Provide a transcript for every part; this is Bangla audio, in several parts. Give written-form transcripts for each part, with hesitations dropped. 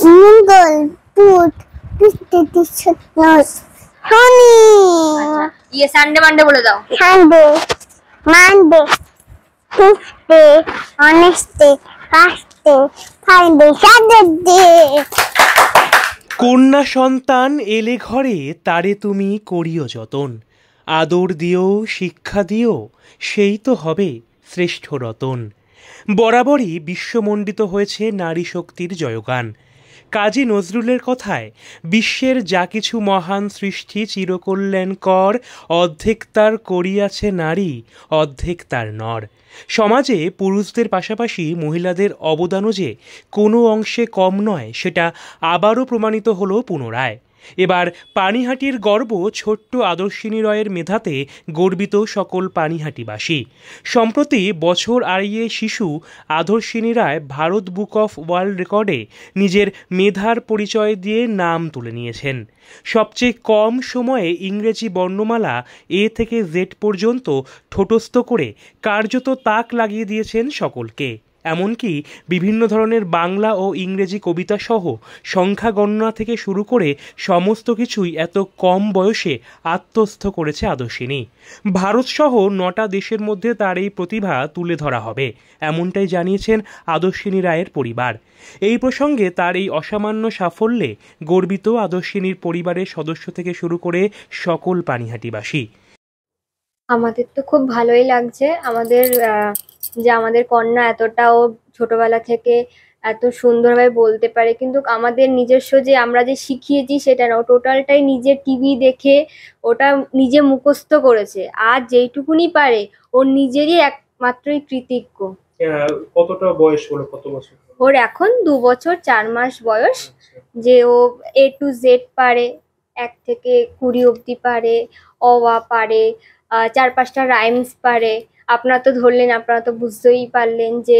Mongol, Put, Tuesday, Honey. ये संडे मंडे बोले दाओ। Sunday, Monday, Tuesday, Wednesday, Thursday, Friday, Saturday. কন্যা সন্তান এলে ঘরে তারে তুমি করিও যতন, আদর দিও শিক্ষা দিও সেই তো হবে শ্রেষ্ঠ রতন। বরাবরই বিশ্বমণ্ডিত হয়েছে নারী শক্তির জয়গান। কাজী নজরুলের কথায় বিশ্বের যা কিছু মহান সৃষ্টি চিরকল্যাণকর, অর্ধেক তার করিয়াছে নারী, অর্ধেক তার নর। সমাজে পুরুষদের পাশাপাশি মহিলাদের অবদানও যে কোনো অংশে কম নয় সেটা আবারও প্রমাণিত হলো পুনরায়। এবার পানিহাটির গর্ব ছোট্ট আদর্শিনী রয়ের মেধাতে গর্বিত সকল পানিহাটিবাসী। সম্প্রতি বছর আড়িয়ে শিশু আদর্শিনী রায় ভারত বুক অফ ওয়ার্ল্ড রেকর্ডে নিজের মেধার পরিচয় দিয়ে নাম তুলে নিয়েছেন। সবচেয়ে কম সময়ে ইংরেজি বর্ণমালা এ থেকে জেড পর্যন্ত ঠোঁটস্থ করে কার্যত তাক লাগিয়ে দিয়েছেন সকলকে। এমনকি বিভিন্ন ধরনের বাংলা ও ইংরেজি কবিতা সহ সংখ্যা গণনা থেকে শুরু করে সমস্ত কিছুই এত কম বয়সে আত্মস্থ করেছে আদর্শিনী। ভারতসহ 9টা দেশের মধ্যে তার এই প্রতিভা তুলে ধরা হবে, এমনটাই জানিয়েছেন আদর্শিনী রায়ের পরিবার। এই প্রসঙ্গে তার এই অসামান্য সাফল্যে গর্বিত আদর্শিনীর পরিবারের সদস্য থেকে শুরু করে সকল পানিহাটিবাসী। আমাদের তো খুব ভালোই লাগছে যে আমাদের কন্যা এতটাও ছোটবেলা থেকে এত সুন্দরভাবে বলতে পারে, কিন্তু আমাদের নিজস্ব যে আমরা যে শিখিয়েছি সেটা না, টোটালটাই নিজের টিভি দেখে ওটা নিজে মুখস্থ করেছে। আর যেইটুকুনি পারে ওর নিজেরই একমাত্রই কৃতিজ্ঞ। কতটা বয়স হলো, কত বছর? ওর এখন 2 বছর 4 মাস বয়স। যে ও A to Z পারে, 1 থেকে 20 অবধি পারে, অ আ পারে, 4-5টা রাইমস পারে। আপনারা তো ধরলেন, আপনারা তো বুঝতেই পারলেন যে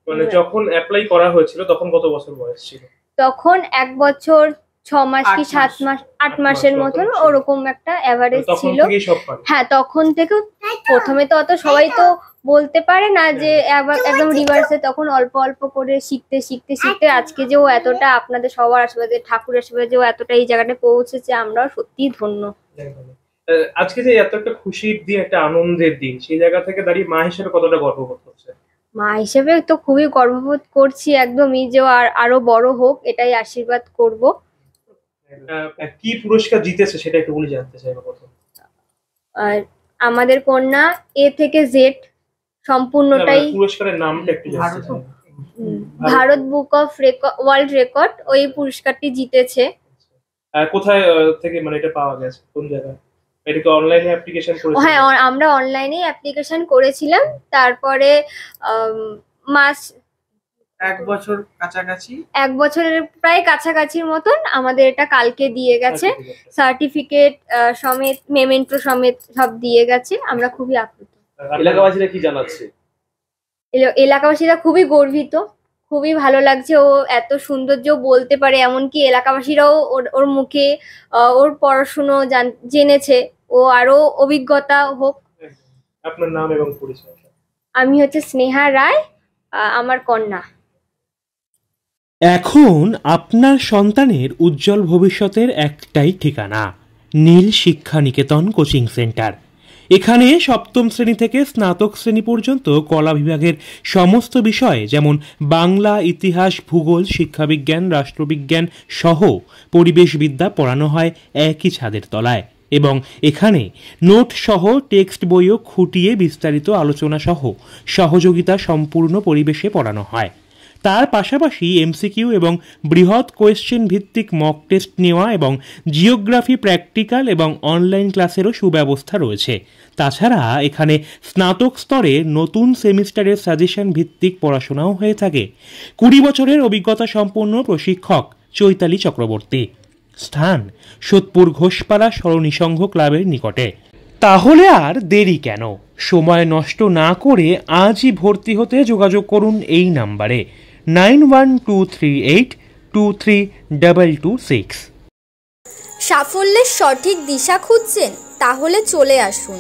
মানে যখন অ্যাপ্লাই করা হয়েছিল তখন কত বছর বয়স ছিল? তখন 1 বছর 6 মাস কি 7 মাস 8 মাসের মতন ওরকম একটা এভারেজ ছিল। হ্যাঁ, তখন থেকে প্রথমে তো অত সবাই তো বলতে পারে না যে একদম রিভার্সে, তখন অল্প অল্প করে শিখতে শিখতে শিখতে আজকে যে ও এতটা আপনাদের সবার আশীর্বাদে, ঠাকুরের আশীর্বাদে যে ও এতটা এই জায়গাটা পৌঁছেছে, আমরাও সত্যিই ধন্য। আজকে যে এত একটা খুশির দিন, একটা আনন্দের দিন, সেই জায়গা থেকে দাঁড়িয়ে মা হিসেবে কতটা গর্ববোধ করছে? মা হিসেবে তো খুবই গর্ববোধ করছি, একদমই, যে আরো বড় হোক এটাই আশীর্বাদ করব। কি পুরস্কার জিতেছে সেটা একটু বলে জানতে চাইবো প্রথম। আর আমাদের কন্যা A থেকে Z সম্পূর্ণটাই, পুরস্কারের নামটা একটু জানতে চাই। Bharat book of world record ওই পুরস্কারটি জিতেছে। কোথায় থেকে মানে এটা পাওয়া গেছে, কোন জায়গায়? এটা কি অনলাইনে অ্যাপ্লিকেশন করেছিলেন? হ্যাঁ, আমরা অনলাইনে অ্যাপ্লিকেশন করেছিলাম। তারপরে মাস 1 বছর কাছাকাছি, 1 বছরের প্রায় কাছাকাছির মতন আমাদের এটা কালকে দিয়ে গেছে। সার্টিফিকেট সমেত, মেমেন্টো সমেত সব দিয়ে গেছে। আমরা খুবই আপ্লুত। এলাকাবাসীরা কি জানাচ্ছে? এলাকাবাসীরা খুবই গর্বিত, খুবই ভালো লাগছে। ও এত সৌন্দর্য বলতে পারে, এমনকি এলাকাবাসীরাও ওর মুখে ওর পড়াশুনো জেনেছে। ও আরো অভিজ্ঞতা হোক। আপনার নাম এবং পরিচয়? আমি হচ্ছে স্নেহা রায়, আমার কন্যা। এখন আপনার সন্তানের উজ্জ্বল ভবিষ্যতের একটাই ঠিকানা, নীল শিক্ষা নিকেতন কোচিং সেন্টার। এখানে 7ম শ্রেণী থেকে স্নাতক শ্রেণী পর্যন্ত কলা বিভাগের সমস্ত বিষয়, যেমন বাংলা, ইতিহাস, ভূগোল, শিক্ষাবিজ্ঞান, রাষ্ট্রবিজ্ঞান সহ পরিবেশবিদ্যা পড়ানো হয় একই ছাদের তলায়। এবং এখানে নোট সহ টেক্সট বইও খুঁটিয়ে বিস্তারিত আলোচনা সহ সহযোগিতা সম্পূর্ণ পরিবেশে পড়ানো হয়। তার পাশাপাশি এমসিকিউ এবং বৃহৎ কোয়েশ্চেন ভিত্তিক মক টেস্ট নেওয়া এবং জিওগ্রাফি প্র্যাকটিক্যাল এবং অনলাইন ক্লাসেরও সুব্যবস্থা রয়েছে। তাছাড়া এখানে স্নাতক স্তরে নতুন সেমিস্টারের সাজেশন ভিত্তিক পড়াশোনাও হয়ে থাকে। 20 বছরের অভিজ্ঞতা সম্পন্ন প্রশিক্ষক চৈতালি চক্রবর্তী। স্থান সোদপুর ঘোষপাড়া সরণী সংঘ ক্লাবের নিকটে। তাহলে আর দেরি কেন? সময় নষ্ট না করে আজই ভর্তি হতে যোগাযোগ করুন এই নাম্বারে 9123823226। সাফল্যের সঠিক দিশা খুঁজছেন? তাহলে চলে আসুন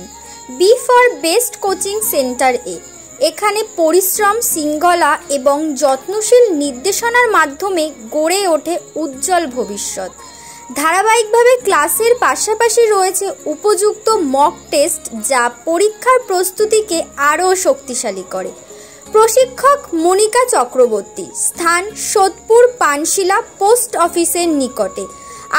B for best coaching centre এ। এখানে পরিশ্রম, শৃঙ্খলা এবং যত্নশীল নির্দেশনার মাধ্যমে গড়ে ওঠে উজ্জ্বল ভবিষ্যৎ। ধারাবাহিকভাবে ক্লাসের পাশাপাশি রয়েছে উপযুক্ত মক টেস্ট, যা পরীক্ষার প্রস্তুতিকে আরও শক্তিশালী করে। প্রশিক্ষক মনিকা চক্রবর্তী, স্থান সোদপুর পানশিলা পোস্ট অফিসের নিকটে।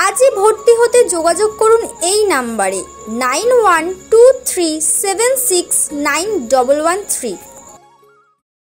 আজই ভর্তি হতে যোগাযোগ করুন এই নাম্বারে 9123769113।